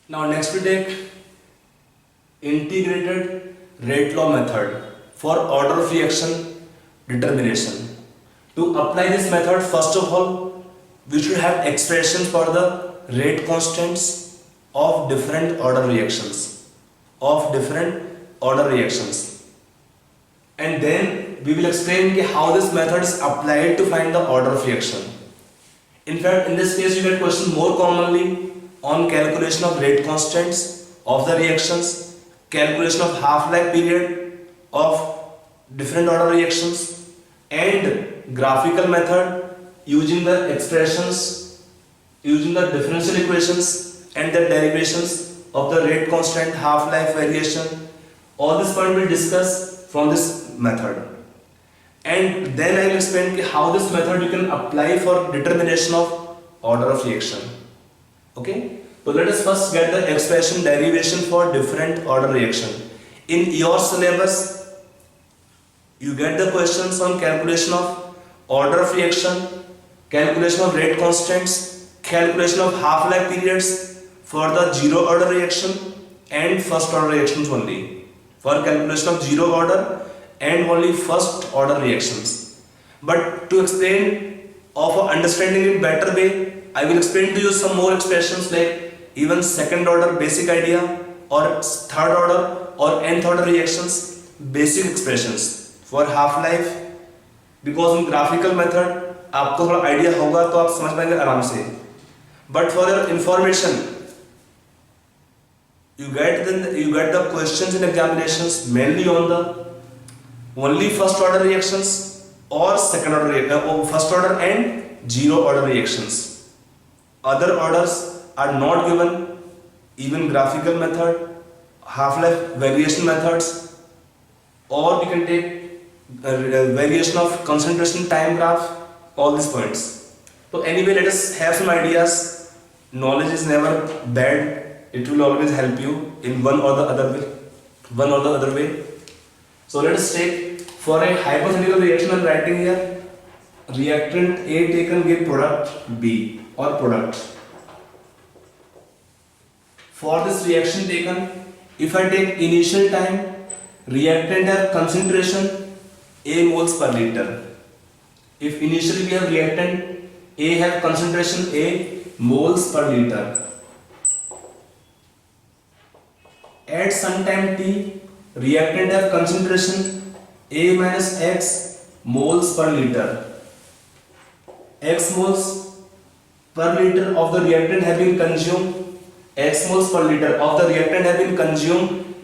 Now next we take integrated rate law method for order of reaction determination. To apply this method, first of all, we should have expressions for the rate constants of different order reactions. And then we will explain how this method is applied to find the order of reaction. In fact, in this case, you get question more commonly on calculation of rate constants of the reactions, calculation of half-life period of different order reactions, and graphical method using the expressions, using the differential equations and the derivations of the rate constant, half-life variation. All this point we'll discuss from this method. And then I will explain how this method you can apply for determination of order of reaction. Okay, so let us first get the expression derivation for different order reaction. In your syllabus, you get the questions on calculation of order of reaction, calculation of rate constants, calculation of half-life periods for the zero order reaction and first order reactions only. For calculation of zero order and only first order reactions. But to explain of understanding in better way, I will explain to you some more expressions like even second order basic idea or third order or nth order reactions, basic expressions for half life. Because in graphical method आपको थोड़ा idea होगा तो आप समझ पाएंगे आराम से. But for your information, you get the questions in examinations mainly on the only first order reactions or second order first order and zero order reactions. Other orders are not given. Even graphical method, half-life variation methods, or we can take variation of concentration time graph, all these points. So anyway, let us have some ideas. Knowledge is never bad. It will always help you in one or the other way. So let us take for a hypothetical reaction. I am writing here reactant A taken give product B or product. For this reaction taken, if I take initial time, reactant have concentration A moles per liter. If initially we have reactant A have concentration A moles per liter. At some time t, reactant have concentration A minus X moles per liter. X moles per liter of the reactant have been consumed. X moles per liter of the reactant have been consumed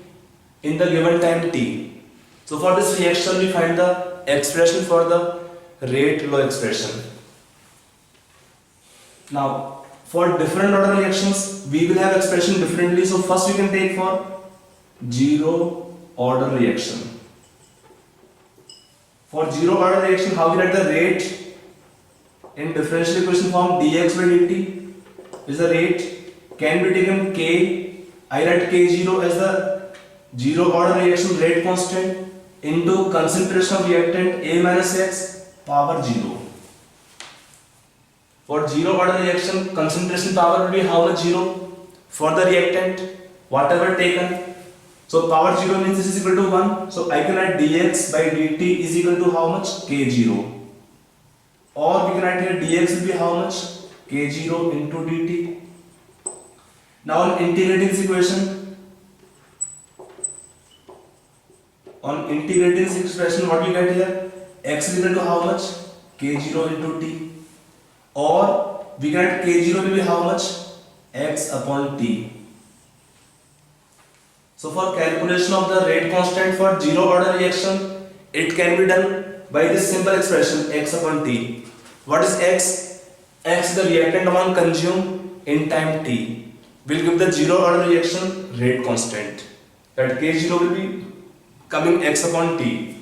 in the given time t. So for this reaction we find the expression for the rate law expression. Now for different order reactions we will have expression differently. So first we can take for zero order reaction. For zero order reaction, how we write the rate in differential equation form dx by dt is the rate can be taken k. I write k0 as the zero order reaction rate constant into concentration of reactant A minus X power 0. For zero order reaction, concentration power will be how much 0 for the reactant, whatever taken. So power 0 means this is equal to 1. So I can write dx by dt is equal to how much? K0. Or we can write here dx will be how much? K0 into dt. Now on integrating this equation, what we get here? X is equal to how much? K0 into t. Or we can write K0 will be how much? X upon t. So for calculation of the rate constant for zero order reaction, it can be done by this simple expression x upon t. What is x? X is the reactant amount consumed in time t. Will give the zero order reaction rate constant. That K0 will be coming x upon t.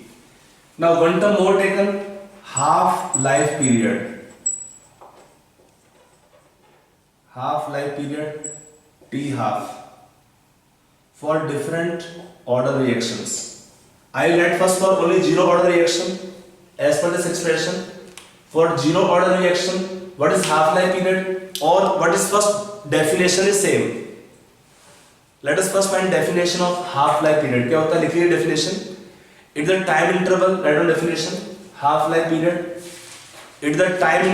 Now one term more taken, half-life period. Half-life period T half. For different order reactions. I will write first for only zero order reaction as per this expression. For zero order reaction, what is half-life period or what is first definition is same. Let us first find definition of half life period. क्या होता है, लिखिए definition. It's the time interval. Write down definition. Half life period. It's the time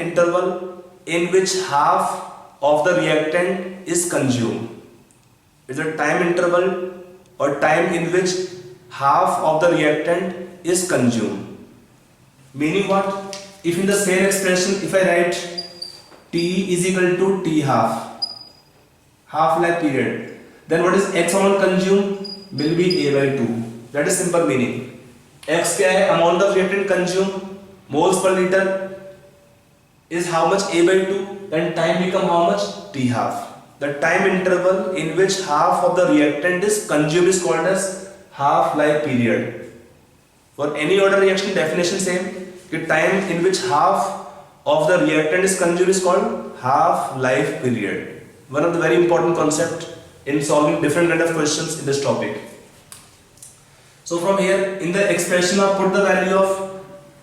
interval in which half of the reactant is consumed. It's a time interval or time in which half of the reactant is consumed. Meaning what? If in the same expression, if I write T is equal to T half life period, then what is X amount consumed will be A by 2. That is simple meaning. X क्या है? Amount of reactant consumed moles per liter is how much? A by 2. Then time become how much? T half. The time interval in which half of the reactant is consumed is called as half life period. For any order reaction, definition same. The time in which half of the reactant is consumed is called half life period. One of the very important concept in solving different kind of questions in this topic. So from here, in the expression I put the value of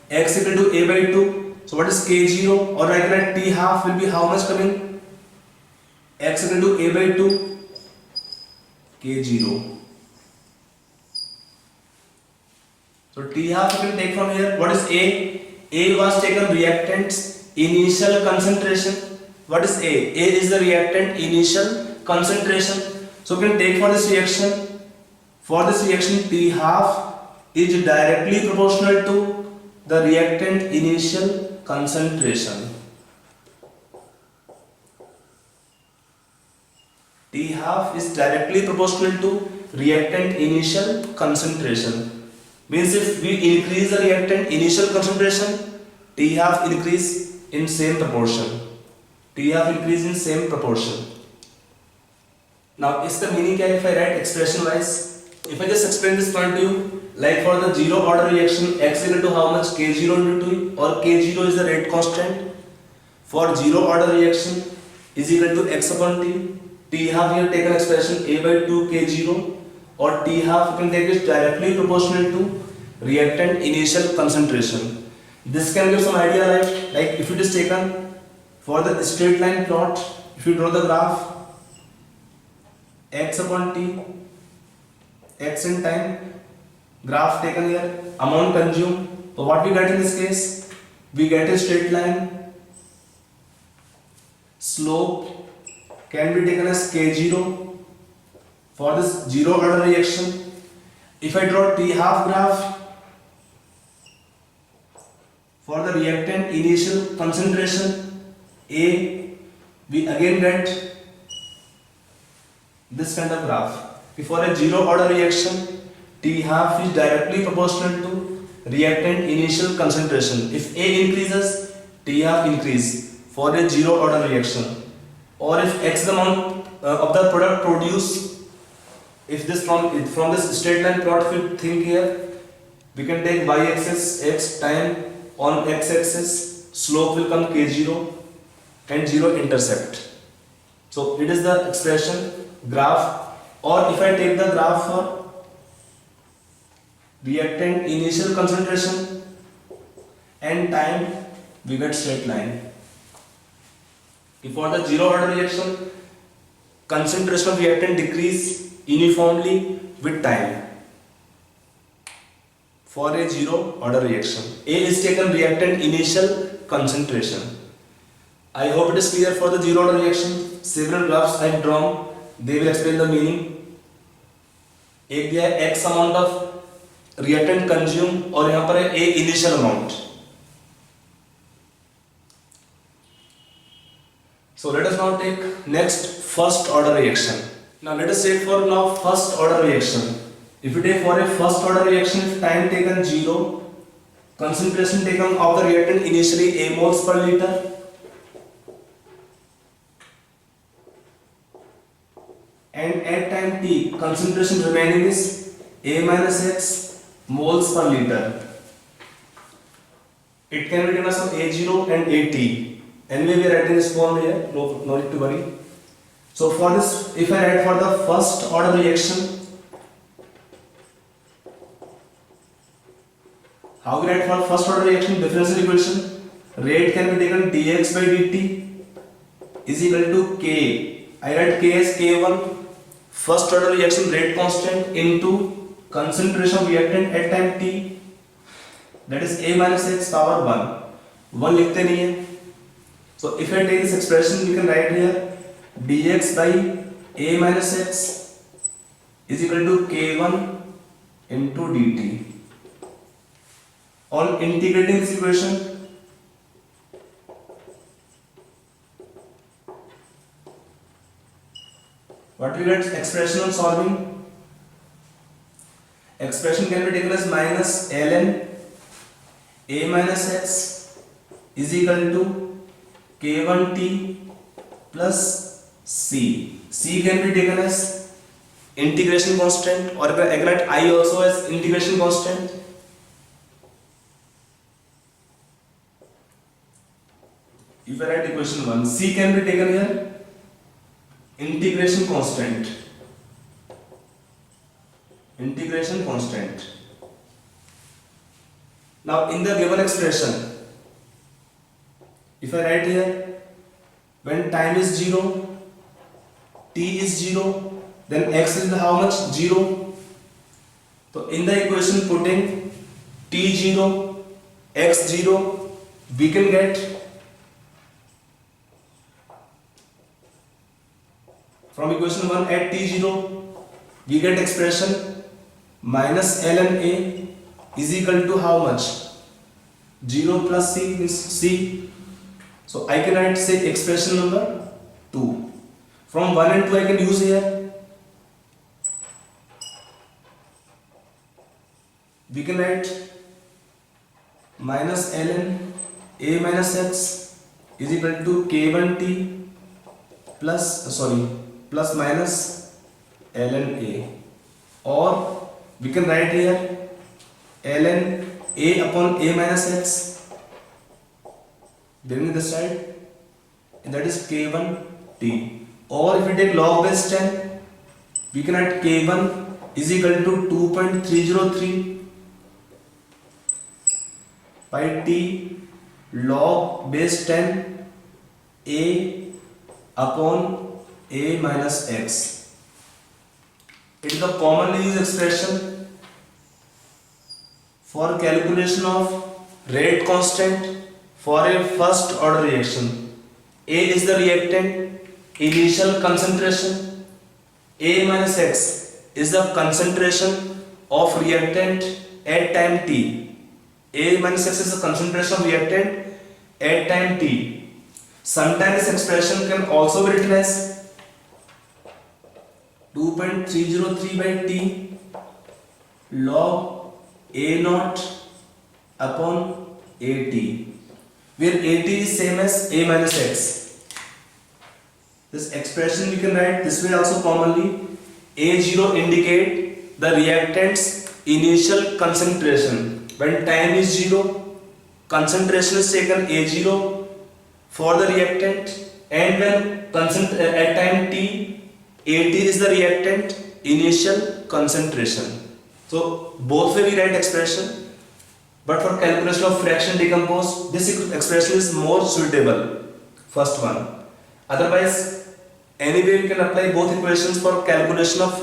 X equal to A by 2. So what is K0, or I can write T half will be how much coming? X equal to A by 2 K0. So T half you can take from here. What is A? A was taken reactants initial concentration. What is A? A is the reactant initial concentration. So we can take for this reaction. For this reaction, T half is directly proportional to the reactant initial concentration. T half is directly proportional to reactant initial concentration. Means if we increase the reactant initial concentration, T half increase in same proportion. T half increase in same proportion. Now, is the meaning क्या? If I write expression wise, if I just explain this point to you, like for the zero order reaction, X equal to how much? K0 into T, or K0 is the rate constant. For zero order reaction is equal to X upon T. T half here taken expression A by 2 K0, or T half you can take is directly proportional to reactant initial concentration. This can give some idea, like if it is taken for the straight line plot, if you draw the graph X upon T, X in time, graph taken here, amount consumed. So what we get in this case? We get a straight line. Slope can be taken as K0 for this zero order reaction. If I draw T half graph for the reactant initial concentration A, we again get this kind of graph. For a zero order reaction, T half is directly proportional to reactant initial concentration. If A increases, T half increase for a zero order reaction. Or if X the amount of the product produced, if this from this straight line plot, if you think here, we can take y-axis X time, on x-axis slope will come K0 and 0 intercept. So it is the expression graph. Or if I take the graph for reactant initial concentration and time, we get straight line. If for the zero order reaction, concentration of reactant decrease uniformly with time. For a zero order reaction, A is taken reactant initial concentration. I hope it is clear for the zero order reaction. Several graphs I have drawn. They will explain the meaning. एक दिया है X amount of reactant consumed और यहाँ पर है A initial amount. So let us now take next first order reaction. Now let us take for now first order reaction. If you take for a first order reaction, if time taken 0, concentration taken of the reactant initially A moles per liter, and at time t concentration remaining is A minus X moles per liter. It can be given as A0 and AT. Anyway, we are writing this form here, no need to worry. So for this, if I write for the first order reaction, how we write for first order reaction? Differential equation. Rate can be taken dx by dt is equal to K I write K as K1, first order reaction rate constant into concentration of reactant at time t, that is A minus x power 1. 1 लिखते नहीं है. So if I take this expression, we can write here dx by A minus x is equal to K1 into dt. On integrating this equation, what we get expression on solving? Expression can be taken as minus ln A minus x is equal to K1t plus c. C can be taken as integration constant, or I can write I also as integration constant. If I write equation 1, C can be taken here integration constant. Integration constant. Now in the given expression, if I write here, when time is 0, t is 0, then x is how much? 0. So in the equation putting t0, x0, we can get from equation 1 at t0, we get expression minus ln A is equal to how much? 0 plus c means c. So I can write, say, expression number 2. From 1 and 2 I can use here. We can write minus ln A minus x is equal to K1t plus minus ln A, or we can write here ln A upon A minus x, bringing this side, and that is K1t. Or if we take log base 10, we can write K1 is equal to 2.303 by t log base 10 A upon A minus x. It is a commonly used expression for calculation of rate constant for a first order reaction. A is the reactant initial concentration, A minus x is the concentration of reactant at time t. A minus x is the concentration of reactant at time t. Sometimes this expression can also be written as 2.303 by t log A naught upon AT, where AT is same as A minus x. This expression we can write this way also commonly. A0 indicate the reactant's initial concentration. When time is 0, concentration is taken A0 for the reactant, and when at time t, AT is the reactant initial concentration. So both way we write expression, but for calculation of fraction decomposed, this expression is more suitable, first one. Otherwise, anyway we can apply both equations for calculation of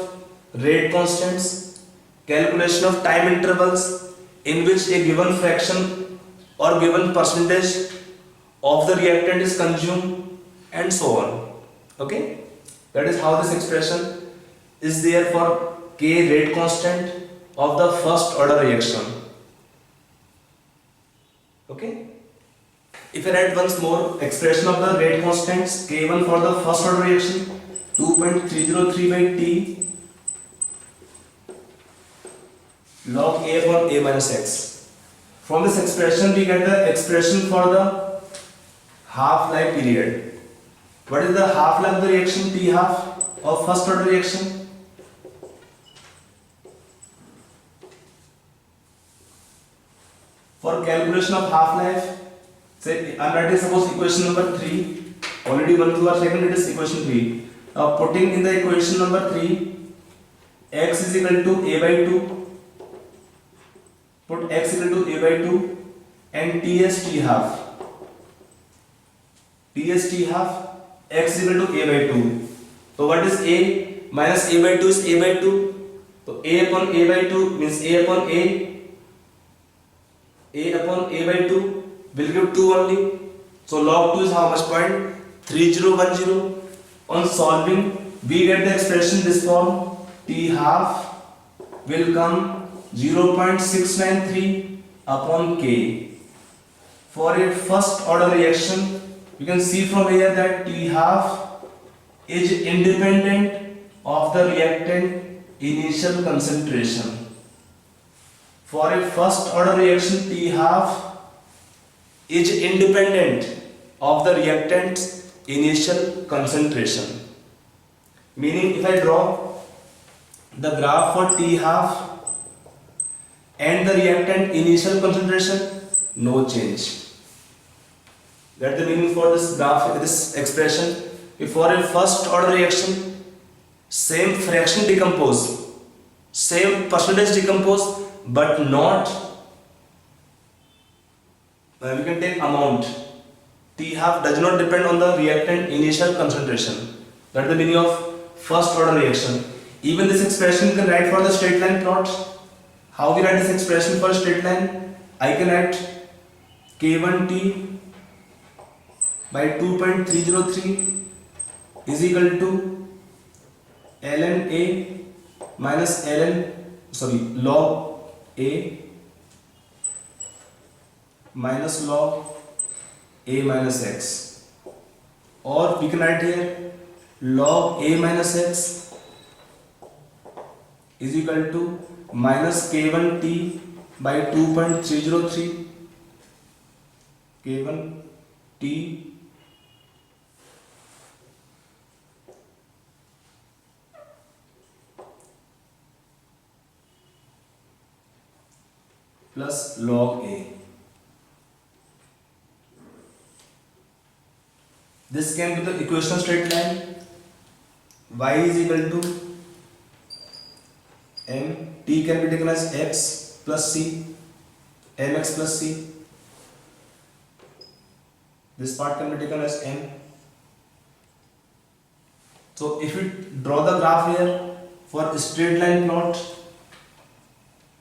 rate constants, calculation of time intervals in which a given fraction or given percentage of the reactant is consumed, and so on. Okay, that is how this expression is there for K rate constant of the first order reaction. Okay, if I write once more expression of the rate constants, K1 for the first order reaction 2.303 by t log A upon A minus x. From this expression we get the expression for the half-life period. What is the half-life of the reaction T half of first order reaction? For calculation of half-life, say I am writing suppose equation number 3, already 1 2 are taken, it is equation 3. Now putting in the equation number 3, x is equal to a by 2, put x equal to a by 2 and t as t half, x is equal to a by 2. तो what is a minus a by 2 is a by 2, तो a upon a by 2 means a upon a upon a by 2 will give 2 only. So log 2 is how much? 0.3010. On solving we get the expression this form, t half will come 0.693 upon k. For a first order reaction you can see from here that t half is independent of the reactant initial concentration. For a first order reaction t half is independent of the reactant's initial concentration. Meaning if I draw the graph for t half and the reactant initial concentration, no change. That's the meaning for this graph, this expression. If for a first order reaction same fraction decompose, same percentage decompose, but not we can take amount. T half does not depend on the reactant initial concentration. That's the meaning of first order reaction. Even this expression you can write for the straight line plot. How we write this expression for straight line? I can write k1t by 2.303 is equal to ln a minus log a minus log a minus x, or we can write here log a minus x is equal to minus k1t by 2.303 k1t plus log a. This can be the equation of straight line. Y is equal to m, t can be taken as x plus c, mx plus c. This part can be taken as m. So if we draw the graph here for straight line plot,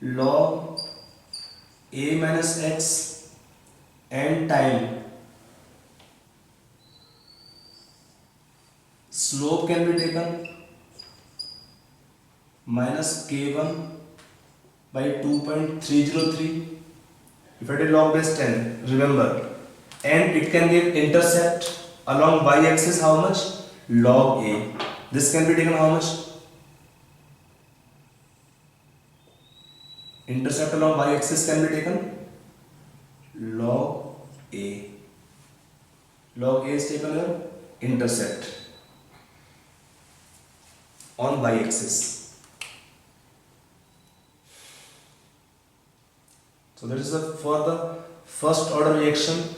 log a minus x and time, slope can be taken minus k1 by 2.303. If I take log base 10, remember, and it can give intercept along y-axis how much? Log a. This can be taken how much? Intercept along y-axis can be taken log a. Log a is taken here, intercept on y-axis. So that is for the first order reaction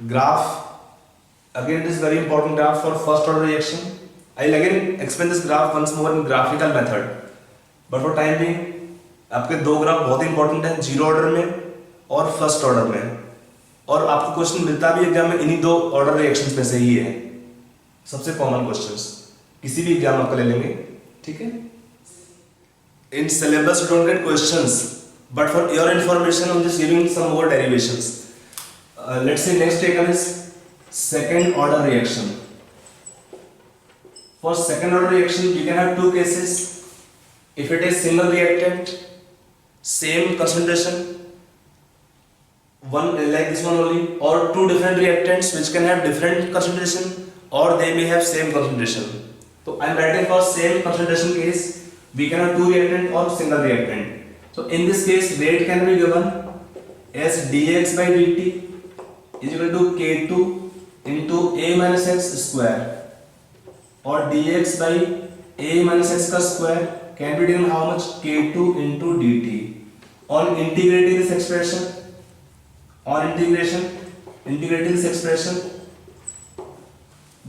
graph. Again, it is very important graph for first order reaction. I will again explain this graph once more in graphical method. But for time being, आपके दो graph बहुत important है, zero order में और first order में, और आपको question मिलता भी एग्जाम में इन्हीं दो ऑर्डर रिएक्शंस में से ही है, सबसे कॉमन क्वेश्चंस किसी भी एग्जाम आपका ले लेंगे, ठीक है. In syllabus you don't get questions, but for your information I'm just giving some more derivations. Let's say next taken is second order reaction. For second order reaction we can have two cases. If it is single reactant, same concentration, one like this one only, or two different reactants which can have different concentration or they may have same concentration. So I am writing for same concentration case, we can have two reactant or single reactant. So in this case rate can be given as dx by dt is equal to k2 into a minus x square, or dx by a minus x का square can be given how much? k2 into dt. On integrating this expression, integrating this expression,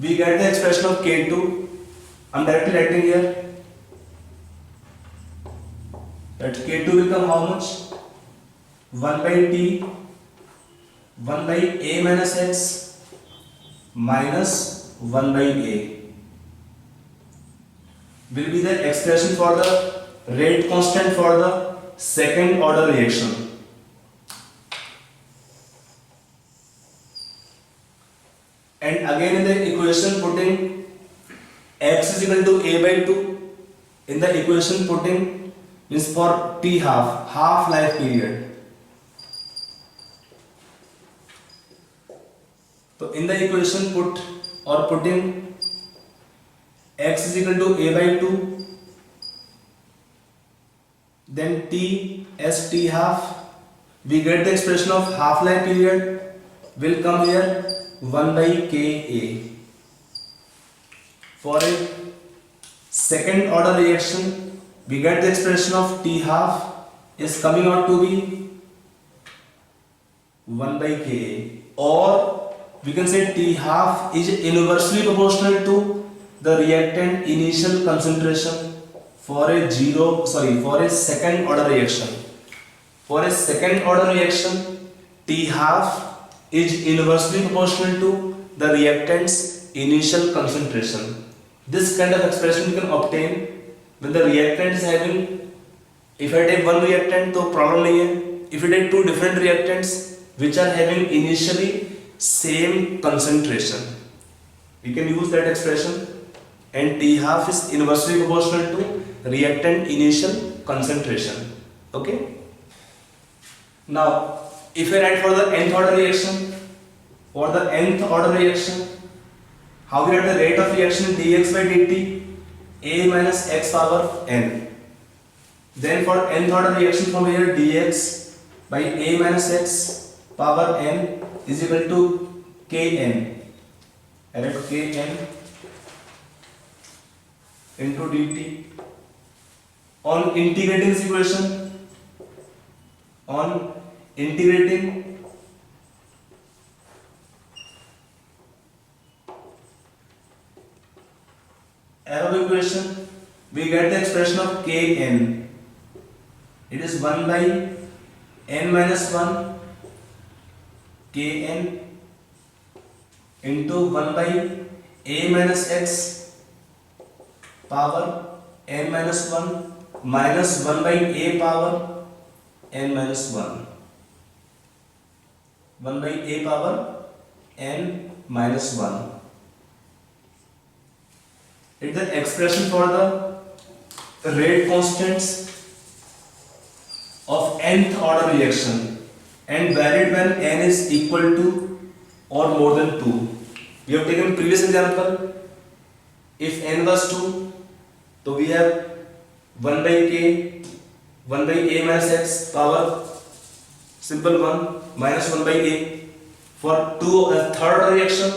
we get the expression of k2. I'm directly writing here that k2 will become how much? 1 by t 1 by a minus x minus 1 by a. will be the expression for the rate constant for the second order reaction. And again in the equation putting x is equal to a by 2, in the equation putting means for t half life period. So in the equation putting x is equal to a by 2, then t as t half, we get the expression of half life period will come here 1 by Ka. For a second order reaction, we get the expression of t half is coming out to be 1 by Ka, or we can say t half is inversely proportional to the reactant initial concentration for a second order reaction. For a second order reaction, t half is inversely proportional to the reactant's initial concentration. This kind of expression you can obtain when the reactant is having, if I take one reactant तो problem नहीं है, if you take two different reactants which are having initially same concentration, we can use that expression, and t half is inversely proportional to reactant initial concentration. Okay. Now if I write for the nth order reaction, how we write the rate of reaction dx by dt, a minus x power n. Then for nth order reaction from here, dx by a minus x power n is equal to kn. I write kn into dt. On integrating this equation, arrow equation, we get the expression of kn. It is 1 by n minus 1 kn into 1 by a minus x power n minus 1 minus 1 by a power n minus 1. 1 by a power n minus 1. It's the expression for the rate constants of nth order reaction and valid when n is equal to or more than 2. We have taken previous example. If n was 2, so we have 1 by k, 1 by a minus x power simple 1 minus 1 by a. For third order reaction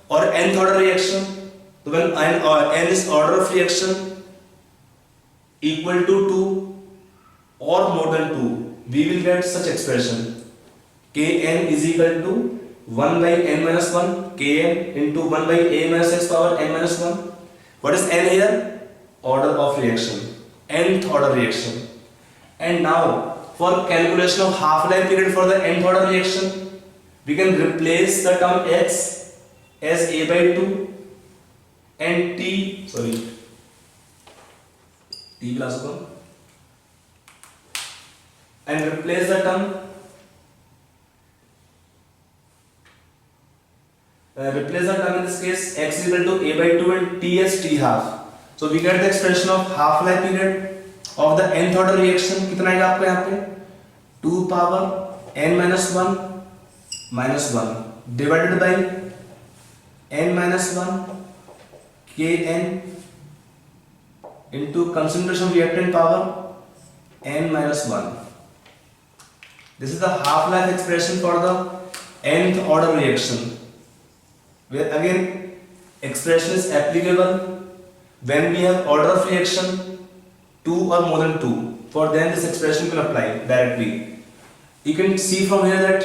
or nth order reaction, so when n is order of reaction equal to 2 or more than 2, we will get such expression. Kn is equal to 1 by n minus 1 kn into 1 by a minus x power n minus 1. What is n here? Order of reaction, nth order reaction. And now for calculation of half-life period for the nth order reaction, we can replace the term x as a by 2 and t will also come, and replace the term in this case x is equal to a by 2 and t as t half. So we get the expression of half-life period of the nth order reaction. कितना है आपको यहाँ पे 2 power n minus 1 minus 1 divided by n minus 1 kn into concentration of reactant power n minus 1. This is the half-life expression for the nth order reaction, where again expression is applicable when we have order of reaction 2 or more than 2. For then this expression can apply directly. You can see from here that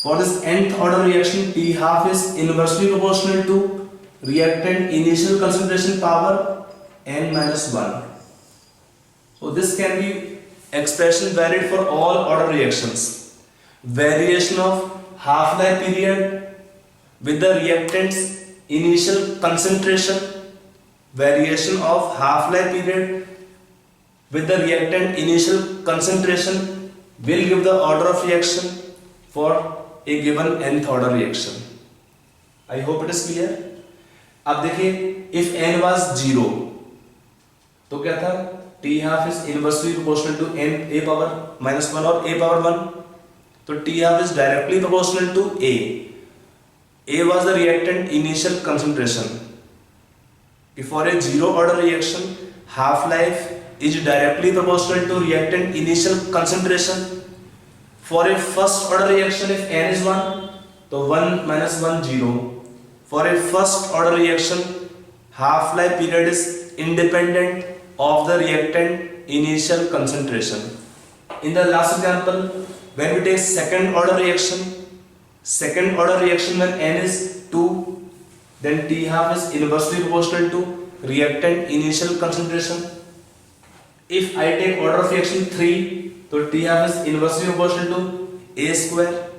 for this nth order reaction, t half is inversely proportional to reactant initial concentration power n minus 1. So this can be expression valid for all order reactions. Variation of half-life period with the reactant's initial concentration variation of half-life period with the reactant initial concentration will give the order of reaction for a given nth order reaction. I hope it is clear. अब देखिए, if n was 0 तो क्या था, t half is inversely proportional to n a power minus 1 और a power 1, तो t half is directly proportional to a. A was the reactant initial concentration. If for a zero order reaction, half life is directly proportional to reactant initial concentration. For a first order reaction, if n is 1, so 1 minus 1 0. For a first order reaction, half life period is independent of the reactant initial concentration. In the last example, when we take second order reaction when n is 2, then t half is inversely proportional to reactant initial concentration. If I take order of reaction 3, so t half is inversely proportional to a square,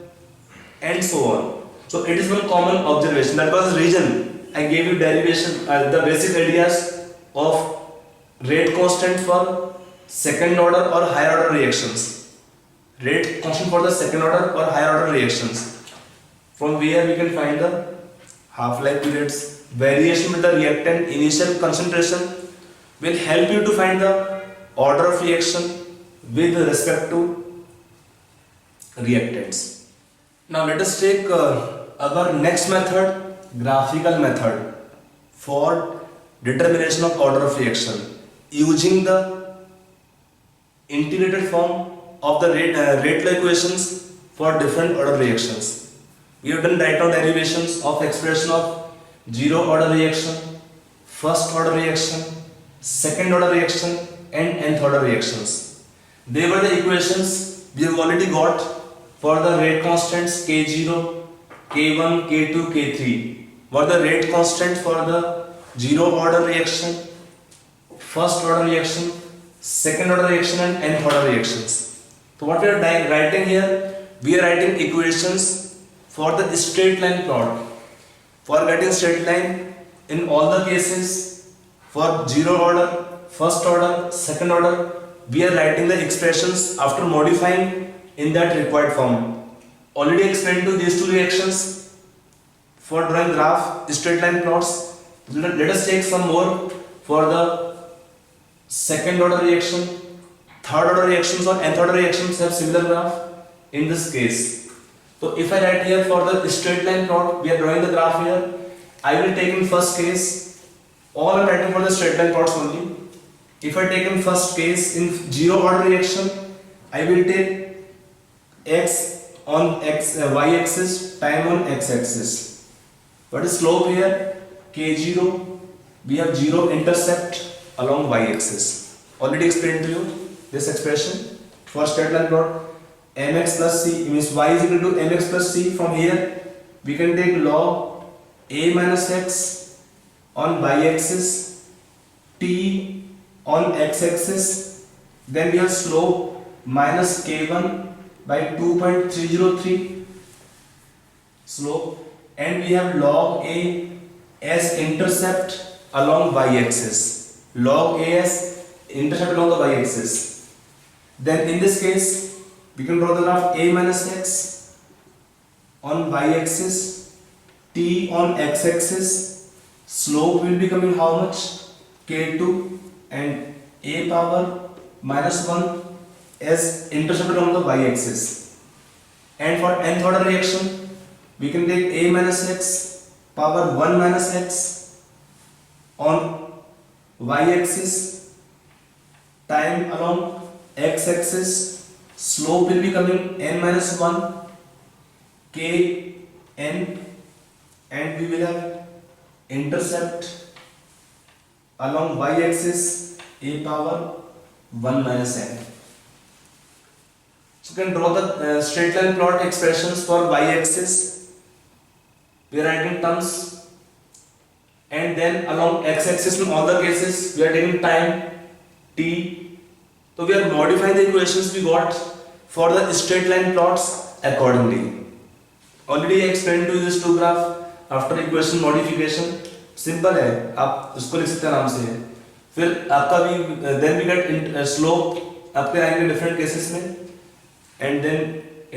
and so on. So it is one common observation. That was the reason I gave you derivation, the basic ideas of rate constant for second order or higher order reactions. Rate constant for the second order or higher order reactions. From where we can find the half-life periods. Variation with the reactant initial concentration will help you to find the order of reaction with respect to reactants. Now let us take our next method, graphical method for determination of order of reaction using the integrated form of the rate law equations for different order reactions. We have done right now derivations of expression of zero order reaction, first order reaction, second order reaction, and nth order reactions. They were the equations we have already got for the rate constants K0, K1, K2, K3. Were the rate constant for the zero order reaction, first order reaction, second order reaction, and nth order reactions. So what we are writing here, we are writing equations for the straight line plot. For getting straight line in all the cases, for zero order, first order, second order, we are writing the expressions after modifying in that required form. Already explained to these two reactions for drawing graph straight line plots. Let us take some more for the second order reaction, third order reactions or nth order reactions have similar graph in this case. So if I write here for the straight line plot, we are drawing the graph here. I will take in first case, all I am writing for the straight line plots only. If I take in first case in zero order reaction, I will take x on y axis, time on x axis. What is slope here? K0. We have 0 intercept along y axis. Already explained to you this expression for straight line plot. Mx plus c means y is equal to mx plus c. From here we can take log a minus x on y axis, t on x axis, then we have slope minus k1 by 2.303 slope, and we have log a as intercept along y axis, log a as intercept along the y axis. Then in this case we can draw the graph a minus x on y axis, t on x axis, slope will be coming how much? K2, and a power minus 1 as intercepted on the y axis. And for nth order reaction, we can take a minus x power 1 minus x on y axis, time along x axis, slope will be coming n minus 1 k n, and we will have intercept along y axis a power 1 minus n. So you can draw the straight line plot expressions for y axis. We are writing terms, and then along x axis in all the cases we are taking time t. So we are modifying the equations we got for the straight line plots accordingly. Already I explained to you this two graph after equation modification. Simple है, आप उसको लिख सकते हैं आराम से। फिर आपका भी देन वी गेट स्लोप आपके आएंगे डिफरेंट केसेस में, and then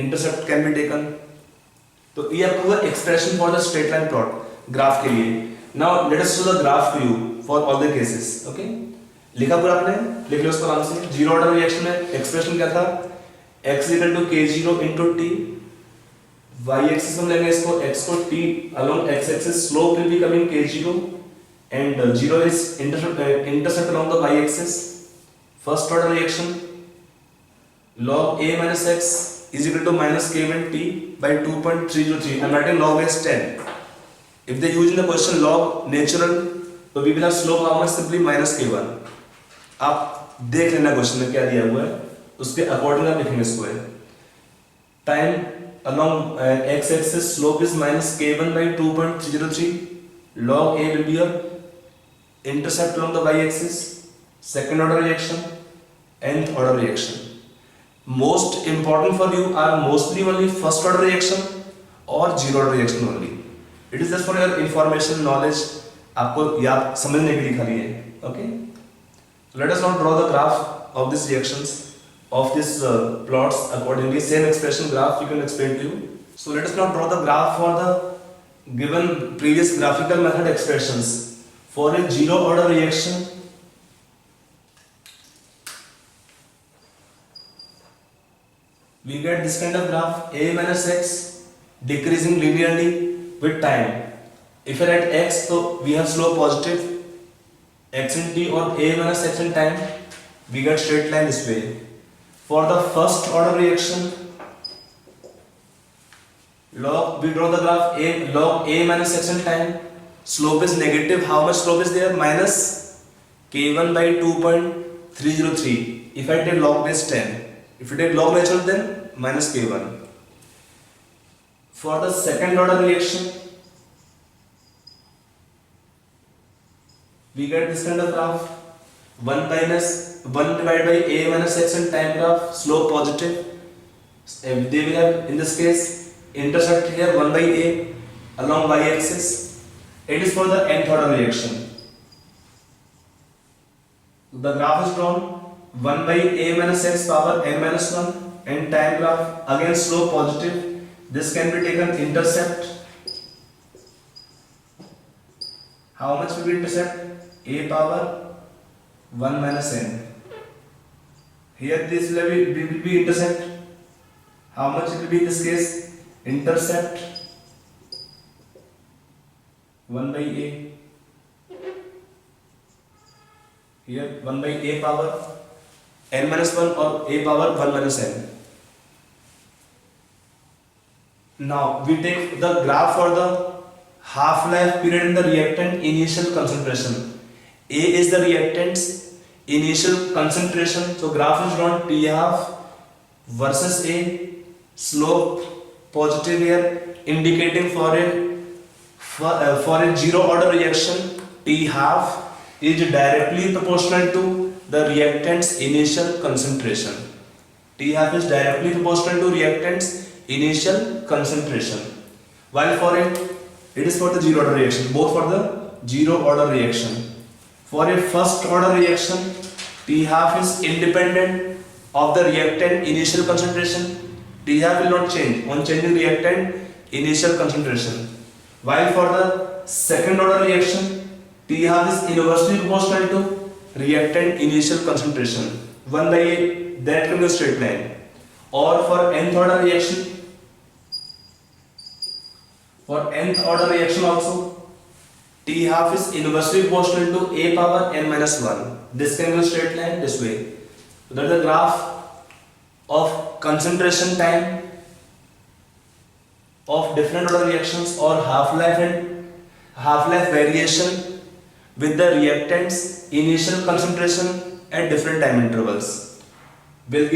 intercept can be taken. तो ये आपका हुआ expression for the straight line plot graph के लिए। Now let us show the graph to you for all the cases. Okay, लिखा पूरा आपने, लिख लो उसको आराम से। जीरो ऑर्डर रिएक्शन में एक्सप्रेशन क्या था, x equal to k0 into t, y axis में लेंगे इसको, x को t along x axis, slope will be coming k0 and 0 is intercept along the y axis. First order reaction, log a minus x is equal to minus k1 t by 2.303. I'm writing log as 10. If they use in the question log natural, so we will have slope how much, simply minus k1. आप देख लेना question में क्या दिया हुआ है, उसके according आप लिखेंगे इसको। Time along x axis slope is minus k1 by 2.303. log a will be your intercept along the y axis. Second order reaction, nth order reaction. Most important for you are mostly only first order reaction or zero order reaction only. It is just for your information knowledge, आपको याद समझने के लिए खाली है। Okay, let us now draw the graph of these reactions of these plots accordingly. Same expression graph we can explain to you. So let us now draw the graph for the given previous graphical method expressions for a zero order reaction. We get this kind of graph, a minus x decreasing linearly with time. If I write x, so we have slope positive, x in t or a minus x in time, we get straight line this way. For the first order reaction, we draw the graph log a minus x in time, slope is negative. How much slope is there? Minus k1 by 2.303. If I take log base 10, if you take log natural, then minus k1. For the second order reaction, we get this kind of graph, 1 divided by a minus x in time graph, slope positive. They will have in this case intercept here 1 by a along y axis. It is for the nth order reaction. The graph is drawn, 1 by a minus x power n minus 1, and time graph, again slope positive. This can be taken intercept. How much will be intercept? A power 1 minus n. Here this will be intercept. How much it will be in this case? Intercept 1 by a. Here 1 by a power n minus 1 or a power 1 minus n. Now we take the graph for the half-life period in the reactant initial concentration. A is the reactant's initial concentration. So graph is drawn, T half versus A, slope positive here, indicating for a zero order reaction, T half is directly proportional to the reactant's initial concentration. T half is directly proportional to reactant's initial concentration. While for it is for the zero order reaction, both for the zero order reaction. For a first order reaction, T half is independent of the reactant initial concentration. T half will not change on changing reactant initial concentration. While for the second order reaction, T half is inversely proportional to reactant initial concentration. 1 by a, that can be a straight line. Or for nth order reaction, also, T half is inversely proportional to a power n minus 1. This can be a straight line this way. So that is the graph of concentration time of different order reactions or half-life and half-life variation with the reactants initial concentration at different time intervals. These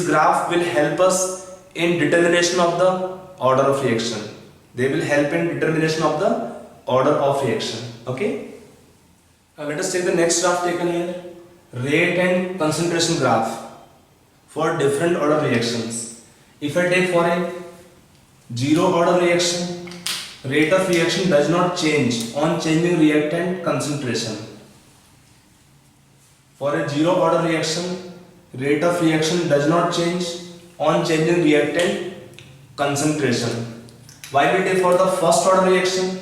graph will help us in determination of the order of reaction. They will help in determination of the order of reaction. Okay. Now let us take the next graph taken here. Rate and concentration graph for different order reactions. If I take for a zero order reaction, rate of reaction does not change on changing reactant concentration. For a zero order reaction, rate of reaction does not change on changing reactant concentration. While we take for the first order reaction,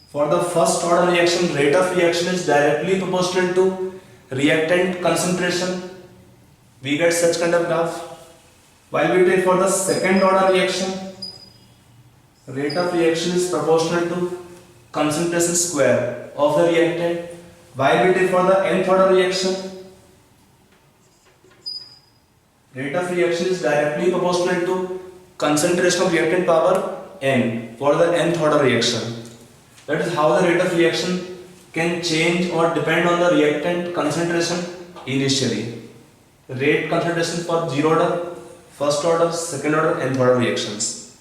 for the first order reaction, rate of reaction is directly proportional to reactant concentration. We get such kind of graph. While we take for the second order reaction, rate of reaction is proportional to concentration square of the reactant. While we take for the nth order reaction, rate of reaction is directly proportional to concentration of reactant power n for the nth order reaction. That is how the rate of reaction can change or depend on the reactant concentration initially. Rate concentration for zero order, first order, second order, nth order reactions.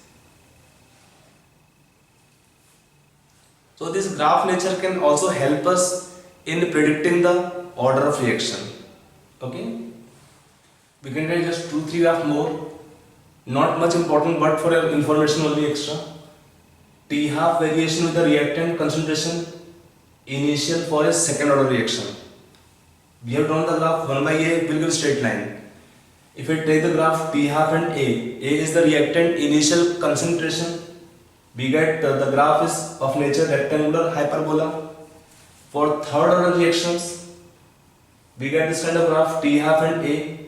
So this graph nature can also help us in predicting the order of reaction. Okay? We can take just 2-3 graph more. Not much important, but for your information only extra. T half variation with the reactant concentration initial for a second order reaction. We have drawn the graph 1 by A will give straight line. If we take the graph T half and A is the reactant initial concentration. We get the graph is of nature rectangular hyperbola. For third order reactions, we get this kind of graph T half and A.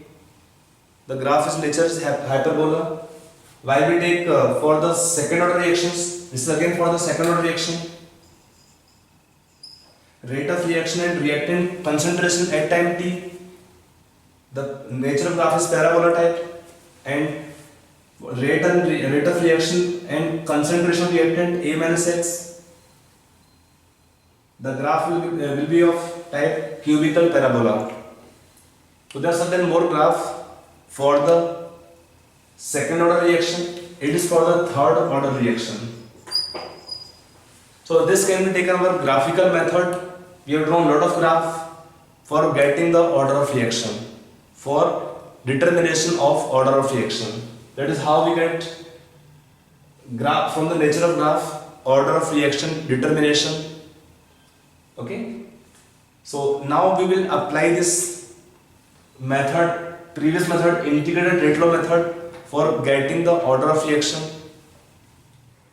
The graph is nature is hyperbola. While we take for the second order reactions, this is again for the second order reaction. Rate of reaction and reactant concentration at time t. The nature of graph is parabola type, and rate of reaction and concentration of reactant A minus X. The graph will be of type cubical parabola. So there are certain more graph for the second order reaction. It is for the third order reaction. So this can be taken our graphical method. We have drawn a lot of graph for getting the order of reaction, for determination of order of reaction. That is how we get graph from the nature of graph, order of reaction determination. Okay. So now we will apply this method, previous method, integrated rate law method, for getting the order of reaction.